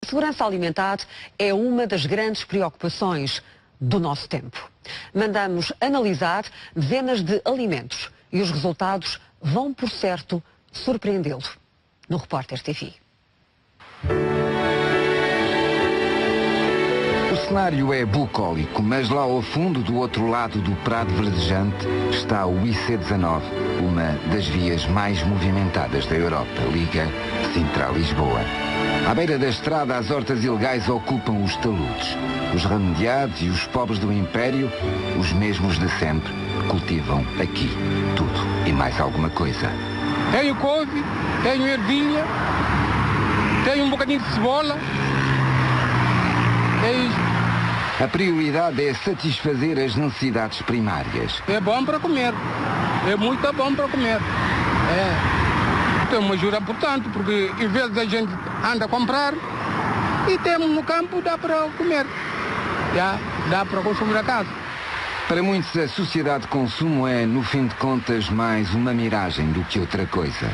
segurança alimentar é uma das grandes preocupações do nosso tempo. Mandamos analisar dezenas de alimentos e os resultados vão, por certo, surpreendê-lo. No Repórter TV. O cenário é bucólico, mas lá ao fundo, do outro lado do Prado Verdejante, está o IC19, uma das vias mais movimentadas da Europa, liga Sintra a Lisboa. À beira da estrada, as hortas ilegais ocupam os taludes. Os remediados e os pobres do Império, os mesmos de sempre, cultivam aqui tudo e mais alguma coisa. Tenho couve, tenho ervilha, tenho um bocadinho de cebola. É isso. A prioridade é satisfazer as necessidades primárias. É bom para comer. É muito bom para comer. Tem uma ajuda importante, porque em vez da gente anda a comprar, e temos no campo, dá para comer. Dá para consumir a casa. Para muitos, a sociedade de consumo é, no fim de contas, mais uma miragem do que outra coisa.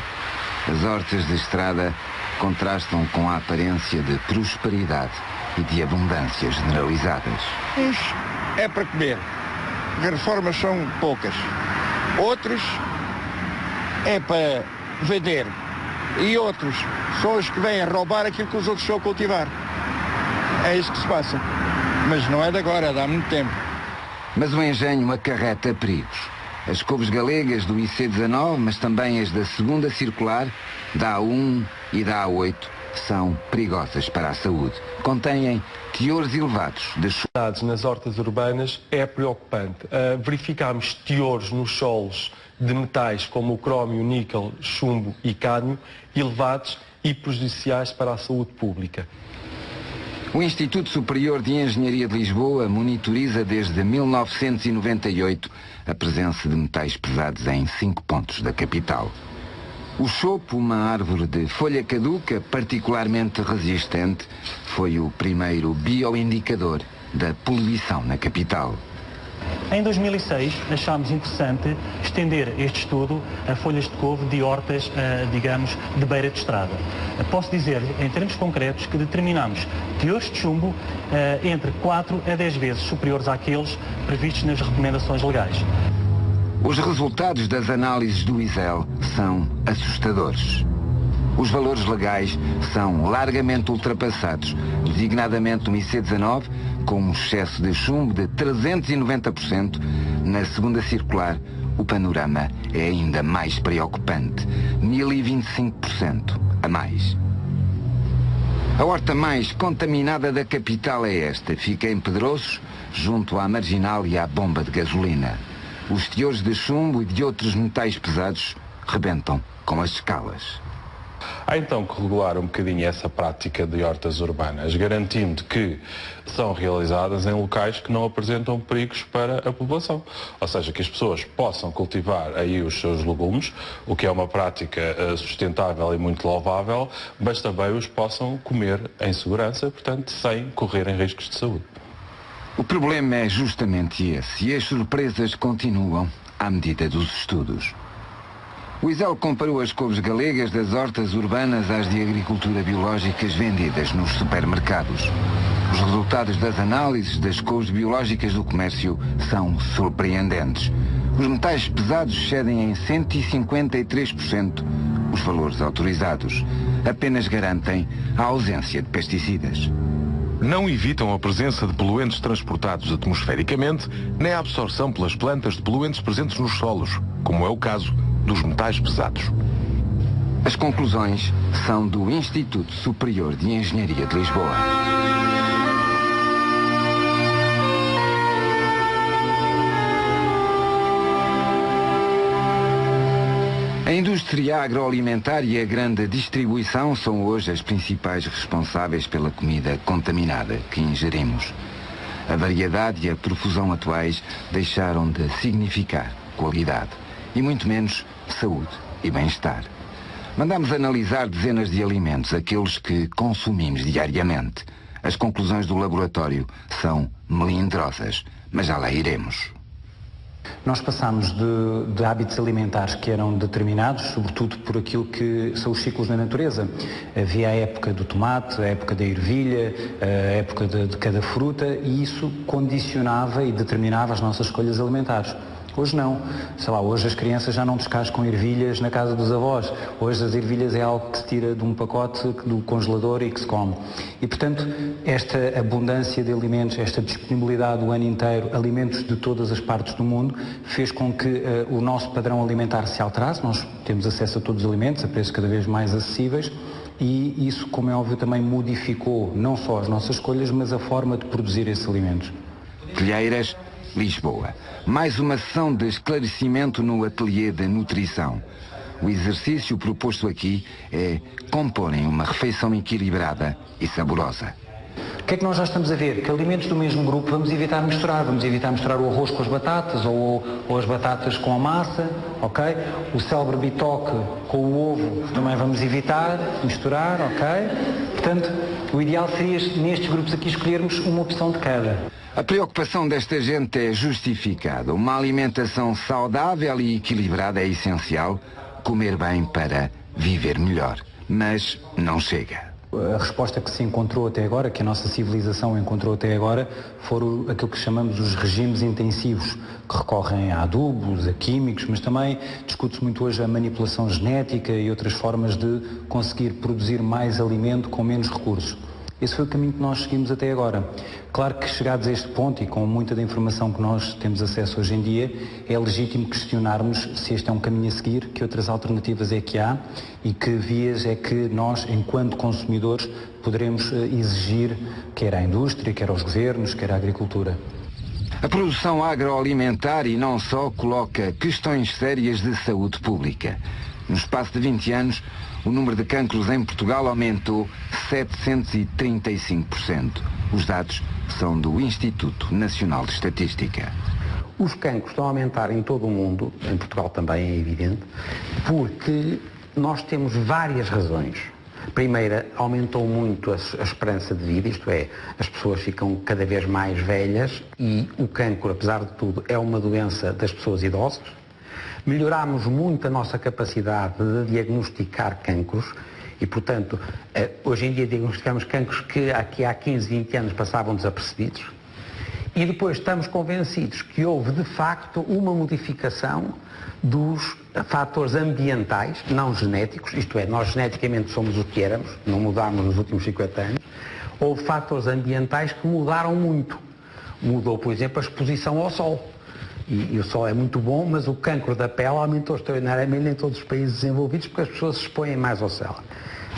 As hortas de estrada contrastam com a aparência de prosperidade e de abundância generalizadas. Uns é para comer, as reformas são poucas. Outros é para vender. E outros são os que vêm a roubar aquilo que os outros estão a cultivar. É isso que se passa. Mas não é de agora, é de há muito tempo. Mas o engenho acarreta perigos. As couves galegas do IC19, mas também as da segunda circular, da A1 e da A8, são perigosas para a saúde. Contêm teores elevados de chumbo. Nas hortas urbanas é preocupante. Verificamos teores nos solos de metais como o crómio, níquel, chumbo e cádmio elevados e prejudiciais para a saúde pública. O Instituto Superior de Engenharia de Lisboa monitoriza desde 1998 a presença de metais pesados em 5 pontos da capital. O chopo, uma árvore de folha caduca particularmente resistente, foi o primeiro bioindicador da poluição na capital. Em 2006, achámos interessante estender este estudo a folhas de couve de hortas, digamos, de beira de estrada. Posso dizer, em termos concretos, que determinamos teores de chumbo entre 4 a 10 vezes superiores àqueles previstos nas recomendações legais. Os resultados das análises do ISEL são assustadores. Os valores legais são largamente ultrapassados, designadamente no IC19, com um excesso de chumbo de 390%. Na segunda circular, o panorama é ainda mais preocupante, 1025% a mais. A horta mais contaminada da capital é esta. Fica em Pedroços, junto à Marginal e à bomba de gasolina. Os teores de chumbo e de outros metais pesados rebentam com as escalas. Há então que regular um bocadinho essa prática de hortas urbanas, garantindo que são realizadas em locais que não apresentam perigos para a população. Ou seja, que as pessoas possam cultivar aí os seus legumes, o que é uma prática sustentável e muito louvável, mas também os possam comer em segurança, portanto, sem correrem riscos de saúde. O problema é justamente esse, e as surpresas continuam à medida dos estudos. O ISEL comparou as couves galegas das hortas urbanas às de agricultura biológicas vendidas nos supermercados. Os resultados das análises das couves biológicas do comércio são surpreendentes. Os metais pesados excedem em 153% os valores autorizados. Apenas garantem a ausência de pesticidas. Não evitam a presença de poluentes transportados atmosfericamente, nem a absorção pelas plantas de poluentes presentes nos solos, como é o caso dos metais pesados. As conclusões são do Instituto Superior de Engenharia de Lisboa. A indústria agroalimentar e a grande distribuição são hoje as principais responsáveis pela comida contaminada que ingerimos. A variedade e a profusão atuais deixaram de significar qualidade e muito menos saúde e bem-estar. Mandamos analisar dezenas de alimentos, aqueles que consumimos diariamente. As conclusões do laboratório são melindrosas, mas já lá iremos. Nós passámos de hábitos alimentares que eram determinados, sobretudo por aquilo que são os ciclos da natureza. Havia a época do tomate, a época da ervilha, a época de cada fruta, e isso condicionava e determinava as nossas escolhas alimentares. Hoje não. Sei lá, hoje as crianças já não descascam ervilhas na casa dos avós. Hoje as ervilhas é algo que se tira de um pacote do congelador e que se come. E, portanto, esta abundância de alimentos, esta disponibilidade o ano inteiro, alimentos de todas as partes do mundo, fez com que o nosso padrão alimentar se alterasse. Nós temos acesso a todos os alimentos, a preços cada vez mais acessíveis, e isso, como é óbvio, também modificou não só as nossas escolhas, mas a forma de produzir esses alimentos. Telheiras, Lisboa. Mais uma sessão de esclarecimento no ateliê de nutrição. O exercício proposto aqui é comporem uma refeição equilibrada e saborosa. O que é que nós já estamos a ver? Que alimentos do mesmo grupo vamos evitar misturar. Vamos evitar misturar o arroz com as batatas ou as batatas com a massa, ok? O célebre bitoque com o ovo também vamos evitar misturar, ok? Portanto, o ideal seria nestes grupos aqui escolhermos uma opção de cada. A preocupação desta gente é justificada. Uma alimentação saudável e equilibrada é essencial. Comer bem para viver melhor. Mas não chega. A resposta que se encontrou até agora, que a nossa civilização encontrou até agora, foram aquilo que chamamos os regimes intensivos, que recorrem a adubos, a químicos, mas também discute-se muito hoje a manipulação genética e outras formas de conseguir produzir mais alimento com menos recursos. Esse foi o caminho que nós seguimos até agora. Claro que chegados a este ponto e com muita da informação que nós temos acesso hoje em dia, é legítimo questionarmos se este é um caminho a seguir, que outras alternativas é que há e que vias é que nós, enquanto consumidores, poderemos exigir, quer à indústria, quer aos governos, quer à agricultura. A produção agroalimentar e não só coloca questões sérias de saúde pública. No espaço de 20 anos, o número de cancros em Portugal aumentou 735%. Os dados são do Instituto Nacional de Estatística. Os cancros estão a aumentar em todo o mundo, em Portugal também é evidente, porque nós temos várias razões. Primeira, aumentou muito a esperança de vida, isto é, as pessoas ficam cada vez mais velhas e o cancro, apesar de tudo, é uma doença das pessoas idosas. Melhorámos muito a nossa capacidade de diagnosticar cancros e, portanto, hoje em dia diagnosticamos cancros que aqui há 15, 20 anos passavam desapercebidos. E depois estamos convencidos que houve, de facto, uma modificação dos fatores ambientais, não genéticos, isto é, nós geneticamente somos o que éramos, não mudámos nos últimos 50 anos. Houve fatores ambientais que mudaram muito. Mudou, por exemplo, a exposição ao sol. E o sol é muito bom, mas o cancro da pele aumentou extraordinariamente em todos os países desenvolvidos porque as pessoas se expõem mais ao sol.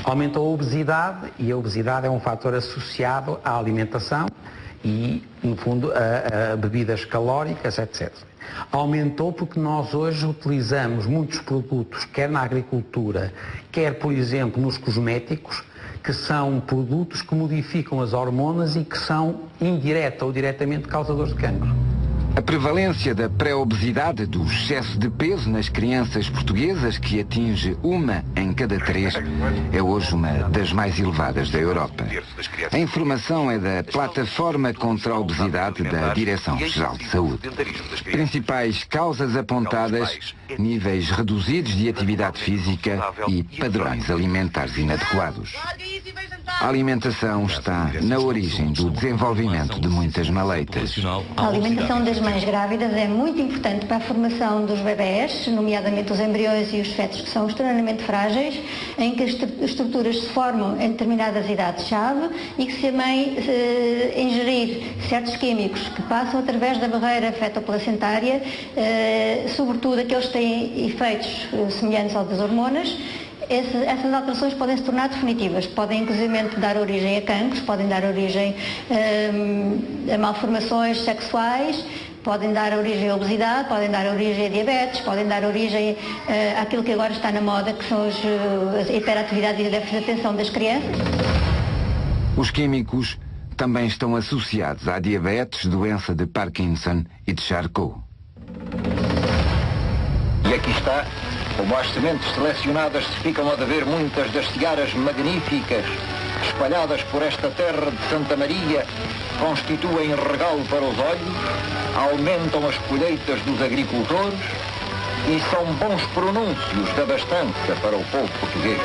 Aumentou a obesidade e a obesidade é um fator associado à alimentação e, no fundo, a bebidas calóricas, etc. Aumentou porque nós hoje utilizamos muitos produtos, quer na agricultura, quer, por exemplo, nos cosméticos, que são produtos que modificam as hormonas e que são indireta ou diretamente causadores de cancro. A prevalência da pré-obesidade, do excesso de peso nas crianças portuguesas, que atinge 1 em cada 3, é hoje uma das mais elevadas da Europa. A informação é da Plataforma contra a Obesidade da Direção-Geral de Saúde. Principais causas apontadas: níveis reduzidos de atividade física e padrões alimentares inadequados. A alimentação está na origem do desenvolvimento de muitas maleitas. A alimentação das mães grávidas é muito importante para a formação dos bebés, nomeadamente os embriões e os fetos, que são extremamente frágeis, em que as estruturas se formam em determinadas idades-chave e que, se a mãe ingerir certos químicos que passam através da barreira fetoplacentária, sobretudo aqueles que têm efeitos semelhantes aos das hormonas, essas alterações podem se tornar definitivas, podem inclusive dar origem a cancros, podem dar origem a malformações sexuais, podem dar origem à obesidade, podem dar origem a diabetes, podem dar origem àquilo que agora está na moda, que são a hiperatividade e déficit de atenção das crianças. Os químicos também estão associados à diabetes, doença de Parkinson e de Charcot. E aqui está, como as sementes selecionadas ficam a dever muitas das searas magníficas espalhadas por esta terra de Santa Maria, constituem regalo para os olhos, aumentam as colheitas dos agricultores e são bons pronúncios da abastança para o povo português.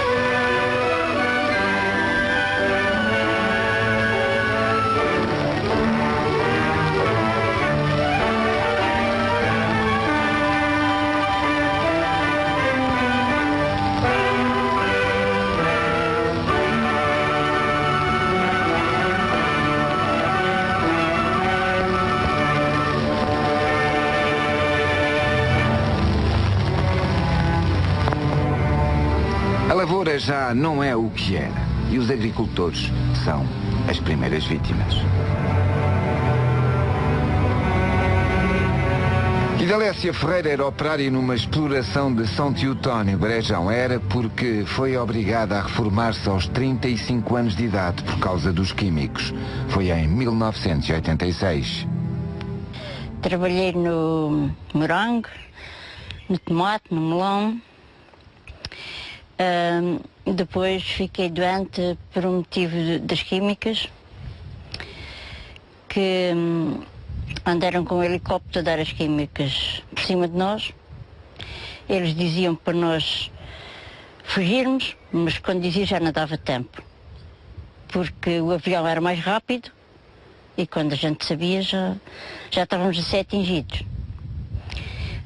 A lavoura já não é o que era e os agricultores são as primeiras vítimas. Idalécia Ferreira era operária numa exploração de São Teotónio, Brejão. Era porque foi obrigada a reformar-se aos 35 anos de idade por causa dos químicos. Foi em 1986. Trabalhei no morango, no tomate, no melão. Depois fiquei doente por um motivo das químicas, que andaram com o helicóptero a dar as químicas por cima de nós. Eles diziam para nós fugirmos, mas quando dizia já não dava tempo, porque o avião era mais rápido e quando a gente sabia já estávamos a ser atingidos.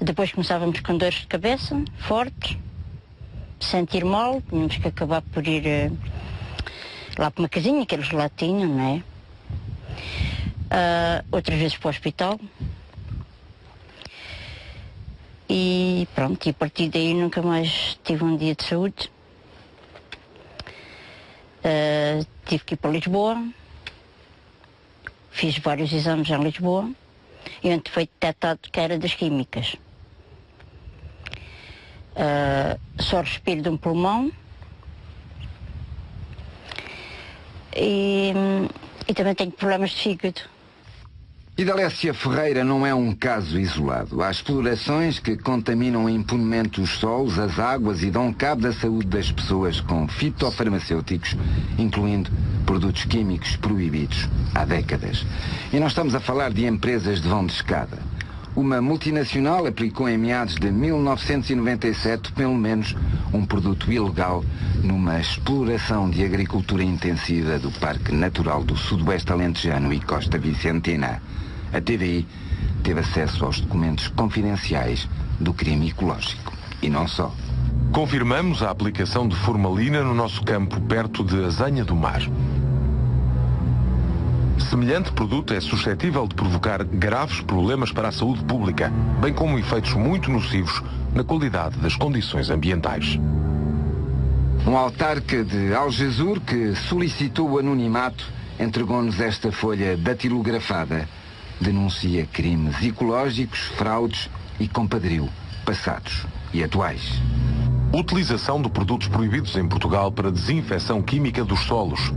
Depois começávamos com dores de cabeça fortes, sentir mal, tínhamos que acabar por ir lá para uma casinha que eles lá tinham, não é? Outras vezes para o hospital. E pronto, e a partir daí nunca mais tive um dia de saúde. Tive que ir para Lisboa, fiz vários exames em Lisboa e onde foi detectado que era das químicas. Só respiro de um pulmão e também tenho problemas de fígado. Idalécia Ferreira não é um caso isolado. Há explorações que contaminam impunemente os solos, as águas e dão cabo da saúde das pessoas com fitofarmacêuticos, incluindo produtos químicos proibidos há décadas. E não estamos a falar de empresas de vão de escada. Uma multinacional aplicou em meados de 1997 pelo menos um produto ilegal numa exploração de agricultura intensiva do Parque Natural do Sudoeste Alentejano e Costa Vicentina. A TVI teve acesso aos documentos confidenciais do crime ecológico. E não só. Confirmamos a aplicação de formalina no nosso campo perto de Azanha do Mar. Semelhante produto é suscetível de provocar graves problemas para a saúde pública, bem como efeitos muito nocivos na qualidade das condições ambientais. Um autarca de Algesur que solicitou o anonimato entregou-nos esta folha datilografada. Denuncia crimes ecológicos, fraudes e compadrio, passados e atuais. Utilização de produtos proibidos em Portugal para desinfecção química dos solos.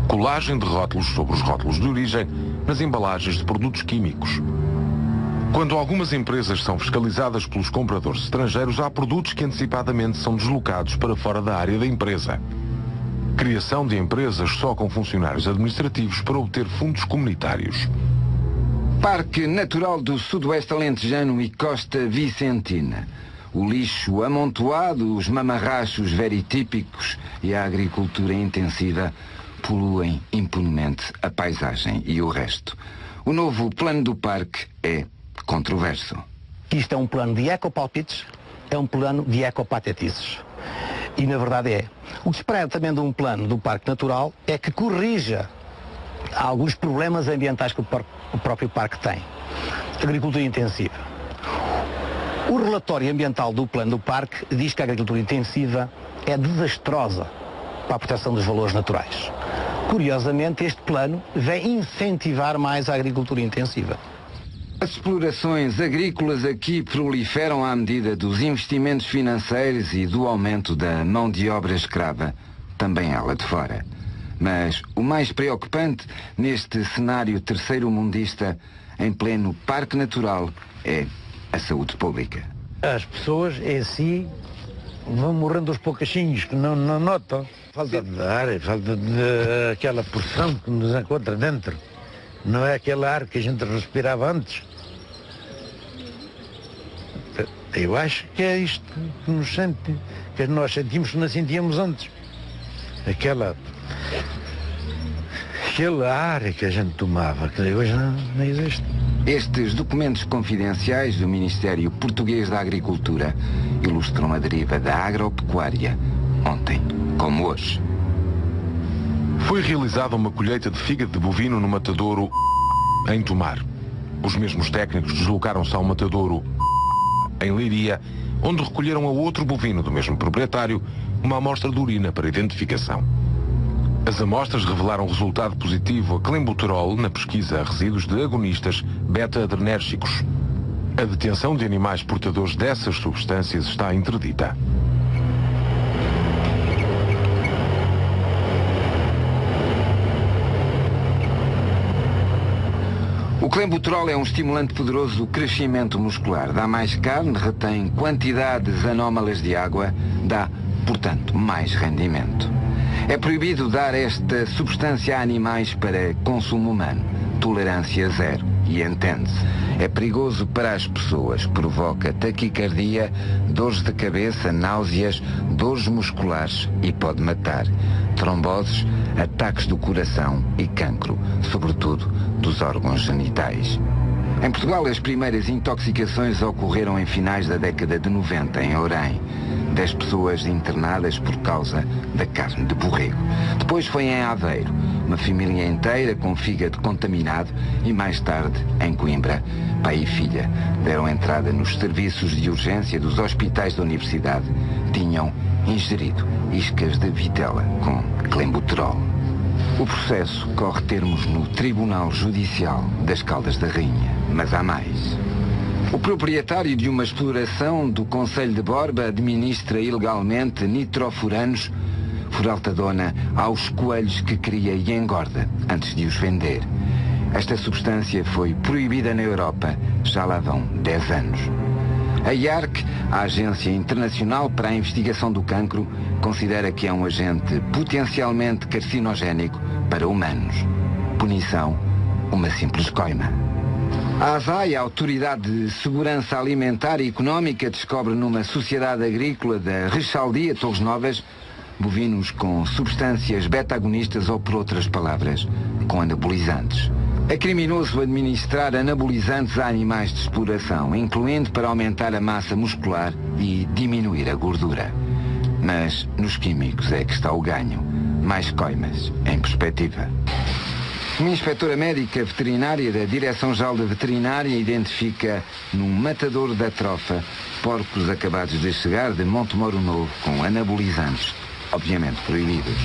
Colagem de rótulos sobre os rótulos de origem nas embalagens de produtos químicos. Quando algumas empresas são fiscalizadas pelos compradores estrangeiros, há produtos que antecipadamente são deslocados para fora da área da empresa. Criação de empresas só com funcionários administrativos para obter fundos comunitários. Parque Natural do Sudoeste Alentejano e Costa Vicentina. O lixo amontoado, os mamarrachos veritípicos e a agricultura intensiva poluem impunemente a paisagem e o resto. O novo plano do parque é controverso. Isto é um plano de ecopalpites, é um plano de ecopatetices. E na verdade é. O que se espera também de um plano do Parque Natural é que corrija alguns problemas ambientais que o próprio parque tem. Agricultura intensiva. O relatório ambiental do plano do parque diz que a agricultura intensiva é desastrosa para a proteção dos valores naturais. Curiosamente, este plano vem incentivar mais a agricultura intensiva. As explorações agrícolas aqui proliferam à medida dos investimentos financeiros e do aumento da mão de obra escrava, também ela de fora. Mas o mais preocupante neste cenário terceiro-mundista, em pleno Parque Natural, é a saúde pública. As pessoas em si vão morrendo aos pouquinhos, que não notam. Falta de ar, falta de aquela porção que nos encontra dentro. Não é aquele ar que a gente respirava antes. Eu acho que é isto que nos sente, que nós sentimos que não sentíamos antes. Aquele ar que a gente tomava, que hoje não existe. Estes documentos confidenciais do Ministério Português da Agricultura ilustram a deriva da agropecuária, ontem como hoje. Foi realizada uma colheita de fígado de bovino no matadouro em Tomar. Os mesmos técnicos deslocaram-se ao matadouro em Leiria, onde recolheram a outro bovino do mesmo proprietário uma amostra de urina para identificação. As amostras revelaram resultado positivo a clenbuterol na pesquisa a resíduos de agonistas beta-adrenérgicos. A detenção de animais portadores dessas substâncias está interdita. O clenbuterol é um estimulante poderoso do crescimento muscular. Dá mais carne, retém quantidades anómalas de água, dá, portanto, mais rendimento. É proibido dar esta substância a animais para consumo humano. Tolerância zero. E entende-se. É perigoso para as pessoas. Provoca taquicardia, dores de cabeça, náuseas, dores musculares e pode matar. Tromboses, ataques do coração e cancro, sobretudo dos órgãos genitais. Em Portugal, as primeiras intoxicações ocorreram em finais da década de 90, em Orém. 10 pessoas internadas por causa da carne de borrego. Depois foi em Aveiro, uma família inteira com fígado contaminado, e mais tarde, em Coimbra, pai e filha deram entrada nos serviços de urgência dos hospitais da universidade. Tinham ingerido iscas de vitela com clenbuterol. O processo corre termos no Tribunal Judicial das Caldas da Rainha, mas há mais. O proprietário de uma exploração do Concelho de Borba administra ilegalmente nitrofuranos, foraltadona, aos coelhos que cria e engorda antes de os vender. Esta substância foi proibida na Europa, já lá vão 10 anos. A IARC, a Agência Internacional para a Investigação do Cancro, considera que é um agente potencialmente carcinogénico para humanos. Punição, uma simples coima. A ASAI, a Autoridade de Segurança Alimentar e Económica, descobre numa sociedade agrícola da Rexaldia, Torres Novas, bovinos com substâncias beta-agonistas ou, por outras palavras, com anabolizantes. É criminoso administrar anabolizantes a animais de exploração, incluindo para aumentar a massa muscular e diminuir a gordura. Mas nos químicos é que está o ganho. Mais coimas em perspectiva. Uma inspetora médica veterinária da Direção-Geral da Veterinária identifica num matadouro da trofa porcos acabados de chegar de Montemoro Novo com anabolizantes, obviamente proibidos.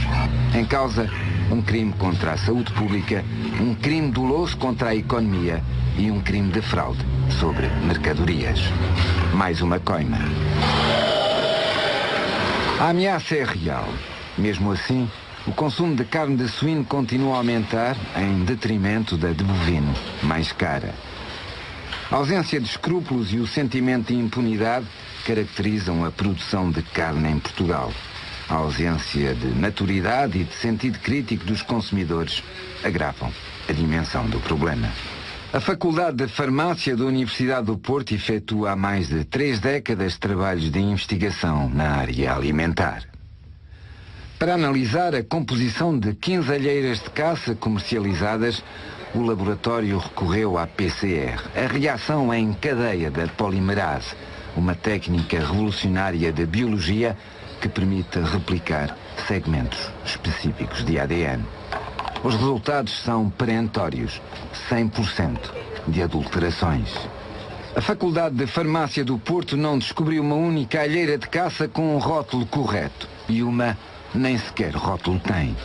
Em causa, um crime contra a saúde pública, um crime doloso contra a economia e um crime de fraude sobre mercadorias. Mais uma coima. A ameaça é real. Mesmo assim, o consumo de carne de suíno continua a aumentar em detrimento da de bovino, mais cara. A ausência de escrúpulos e o sentimento de impunidade caracterizam a produção de carne em Portugal. A ausência de maturidade e de sentido crítico dos consumidores agravam a dimensão do problema. A Faculdade de Farmácia da Universidade do Porto efetua há mais de 3 décadas trabalhos de investigação na área alimentar. Para analisar a composição de 15 alheiras de caça comercializadas, o laboratório recorreu à PCR, a reação em cadeia da polimerase, uma técnica revolucionária de biologia que permite replicar segmentos específicos de ADN. Os resultados são perentórios, 100% de adulterações. A Faculdade de Farmácia do Porto não descobriu uma única alheira de caça com um rótulo correto e uma nem sequer rótulo tem.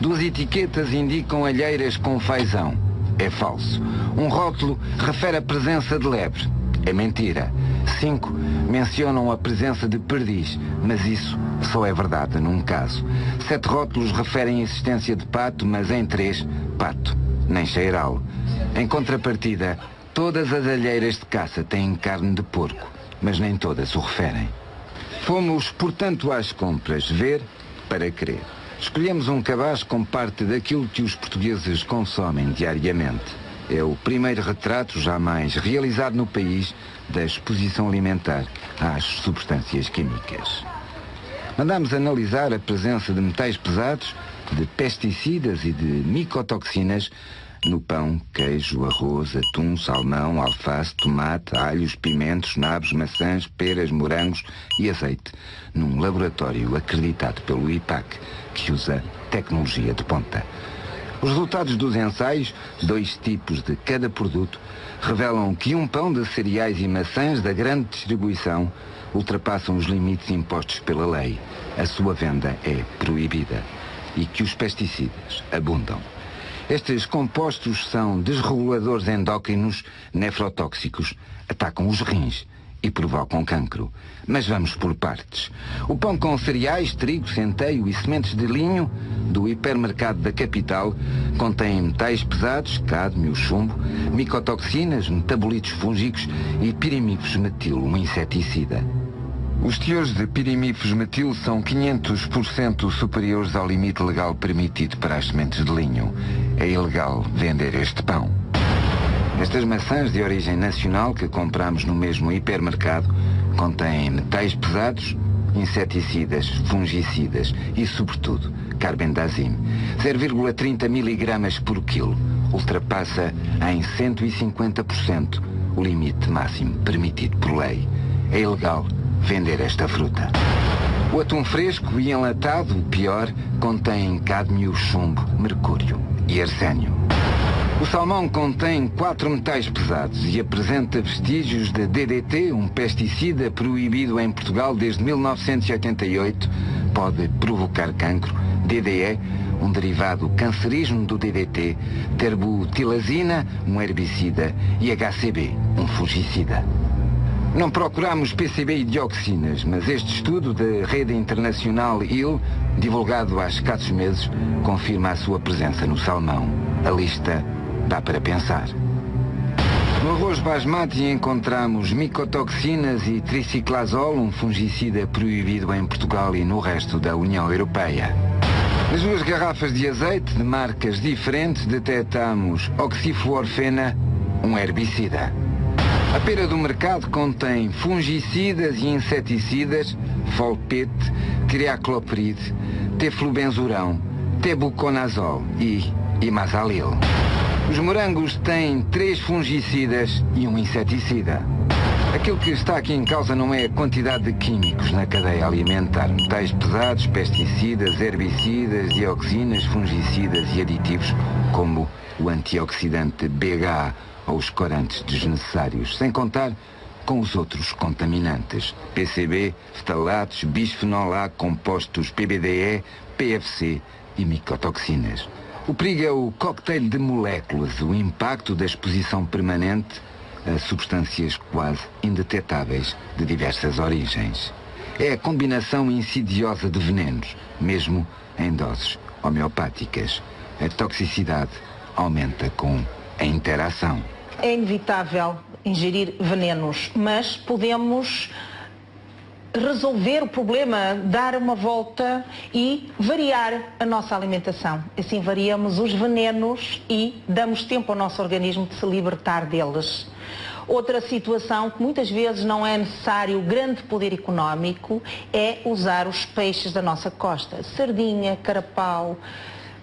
2 etiquetas indicam alheiras com fazão. É falso. Um rótulo refere a presença de lebre. É mentira. 5 mencionam a presença de perdiz, mas isso só é verdade num caso. 7 rótulos referem a existência de pato, mas em 3, pato, nem cheirá-lo. Em contrapartida, todas as alheiras de caça têm carne de porco, mas nem todas o referem. Fomos, portanto, às compras, ver para crer. Escolhemos um cabaz com parte daquilo que os portugueses consomem diariamente. É o primeiro retrato jamais realizado no país da exposição alimentar às substâncias químicas. Mandámos analisar a presença de metais pesados, de pesticidas e de micotoxinas no pão, queijo, arroz, atum, salmão, alface, tomate, alhos, pimentos, nabos, maçãs, peras, morangos e azeite, num laboratório acreditado pelo IPAC, que usa tecnologia de ponta. Os resultados dos ensaios, 2 tipos de cada produto, revelam que um pão de cereais e maçãs da grande distribuição ultrapassam os limites impostos pela lei. A sua venda é proibida e que os pesticidas abundam. Estes compostos são desreguladores endócrinos nefrotóxicos, atacam os rins e provocam cancro. Mas vamos por partes. O pão com cereais, trigo, centeio e sementes de linho do hipermercado da capital contém metais pesados, cádmio, chumbo, micotoxinas, metabolitos fúngicos e pirimifosmetil, um inseticida. Os teores de pirimifosmetil são 500% superiores ao limite legal permitido para as sementes de linho. É ilegal vender este pão. Estas maçãs de origem nacional que compramos no mesmo hipermercado contêm metais pesados, inseticidas, fungicidas e, sobretudo, carbendazim. 0,30 mg por quilo. Ultrapassa em 150% o limite máximo permitido por lei. É ilegal vender esta fruta. O atum fresco e enlatado, o pior, contém cádmio, chumbo, mercúrio e arsénio. O salmão contém 4 metais pesados e apresenta vestígios de DDT, um pesticida proibido em Portugal desde 1988, pode provocar cancro, DDE, um derivado cancerígeno do DDT, terbutilazina, um herbicida, e HCB, um fungicida. Não procuramos PCB e dioxinas, mas este estudo da rede internacional IL, divulgado há escassos meses, confirma a sua presença no salmão. A lista dá para pensar. No arroz basmati encontramos micotoxinas e triciclazol, um fungicida proibido em Portugal e no resto da União Europeia. Nas 2 garrafas de azeite de marcas diferentes detectamos oxifluorfena, um herbicida. A pera do mercado contém fungicidas e inseticidas, folpete, triaclopride, teflubenzurão, tebuconazol e imazalil. Os morangos têm 3 fungicidas e um inseticida. Aquilo que está aqui em causa não é a quantidade de químicos na cadeia alimentar, metais pesados, pesticidas, herbicidas, dioxinas, fungicidas e aditivos, como o antioxidante BHA ou os corantes desnecessários, sem contar com os outros contaminantes, PCB, ftalatos, bisfenol A, compostos PBDE, PFC e micotoxinas. O perigo é o cocktail de moléculas, o impacto da exposição permanente a substâncias quase indetetáveis de diversas origens. É a combinação insidiosa de venenos, mesmo em doses homeopáticas. A toxicidade aumenta com a interação. É inevitável ingerir venenos, mas podemos resolver o problema, dar uma volta e variar a nossa alimentação. Assim variamos os venenos e damos tempo ao nosso organismo de se libertar deles. Outra situação que muitas vezes não é necessário grande poder económico é usar os peixes da nossa costa. Sardinha, carapau,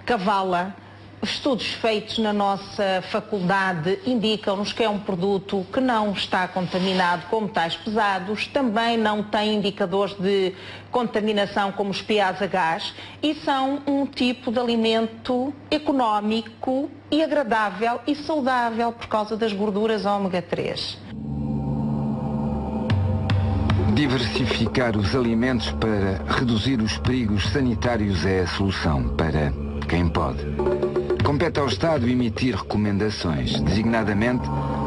cavala. Estudos feitos na nossa faculdade indicam-nos que é um produto que não está contaminado com metais pesados, também não tem indicadores de contaminação como os PAs a gás e são um tipo de alimento económico e agradável e saudável por causa das gorduras ômega 3. Diversificar os alimentos para reduzir os perigos sanitários é a solução para quem pode. Compete ao Estado emitir recomendações, designadamente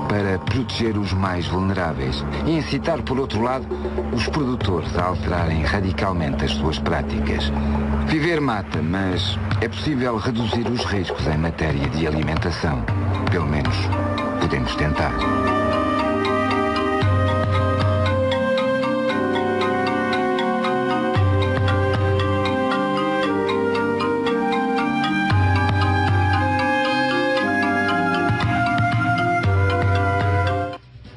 para proteger os mais vulneráveis e incitar, por outro lado, os produtores a alterarem radicalmente as suas práticas. Viver mata, mas é possível reduzir os riscos em matéria de alimentação. Pelo menos podemos tentar.